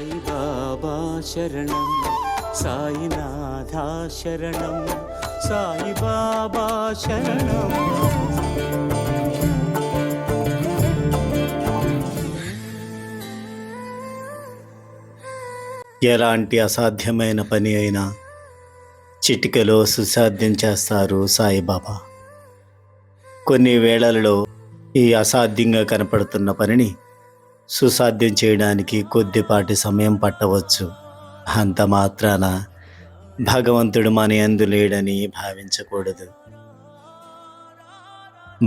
సాయి బాబా శరణం, సాయినాథా శరణం, సాయి బాబా శరణం. ఎలాంటి అసాధ్యమైన పని అయినా చిటికెలో సుసాధ్యం చేస్తారు సాయిబాబా. కొన్ని వేళలలో ఈ అసాధ్యంగా కనపడుతున్న పనిని సుసాధ్యం చేయడానికి కొద్దిపాటి సమయం పట్టవచ్చు. అంత మాత్రాన భగవంతుడు మన యందు లేడని భావించకూడదు.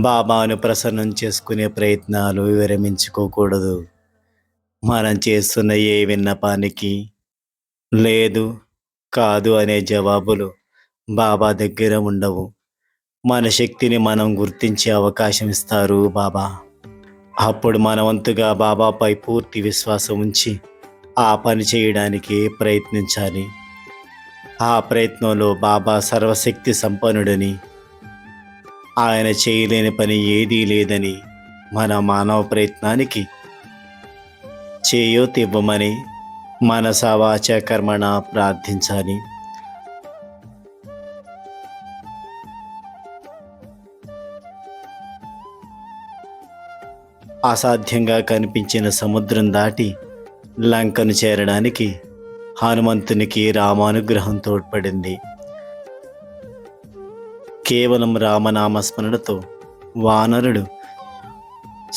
బాబాను ప్రసన్నం చేసుకునే ప్రయత్నాలు విరమించుకోకూడదు. మనం చేస్తున్న ఏ విన్నపానికి లేదు, కాదు అనే జవాబులు బాబా దగ్గర ఉండవు. మన శక్తిని మనం గుర్తించే అవకాశం ఇస్తారు బాబా. అప్పుడు మన వంతుగా బాబాపై పూర్తి విశ్వాసం ఉంచి ఆ పని చేయడానికి ప్రయత్నించాలి. ఆ ప్రయత్నంలో బాబా సర్వశక్తి సంపన్నుడని, ఆయన చేయలేని పని ఏదీ లేదని, మన మానవ ప్రయత్నానికి చేయూతివ్వమని మనస వాచ కర్మణ ప్రార్థించాలి. అసాధ్యంగా కనిపించిన సముద్రం దాటి లంకను చేరడానికి హనుమంతునికి రామానుగ్రహం తోడ్పడింది. కేవలం రామనామస్మరణతో వానరుడు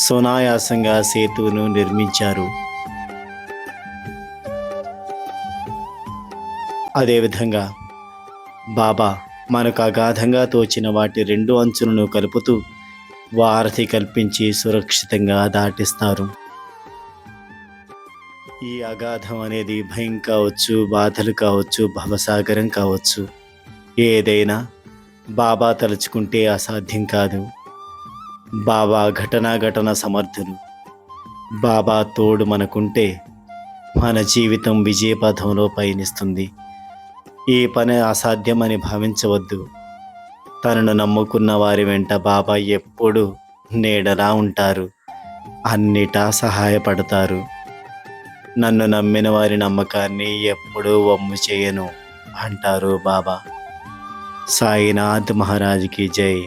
సునాయాసంగా సేతువును నిర్మించారు. అదేవిధంగా బాబా మనకు అగాధంగా తోచిన వాటి రెండు అంచులను కలుపుతూ వారధి కల్పించి సురక్షితంగా దాటిస్తారు. ఈ అగాధం అనేది భయం కావచ్చు, బాధలు కావచ్చు, భవసాగరం కావచ్చు, ఏదైనా బాబా తలుచుకుంటే అసాధ్యం కాదు. బాబా ఘటన సమర్థులు. బాబా తోడు మనకుంటే మన జీవితం విజయపథంలో పయనిస్తుంది. ఈ పని అసాధ్యమని భావించవద్దు. తనను నమ్ముకున్న వారి వెంట బాబా ఎప్పుడూ నీడలా ఉంటారు, అన్నిటా సహాయపడతారు. నన్ను నమ్మిన వారి నమ్మకాన్ని ఎప్పుడూ వమ్ము చేయను అంటారు బాబా. సాయినాథ్ మహారాజ్కి జై.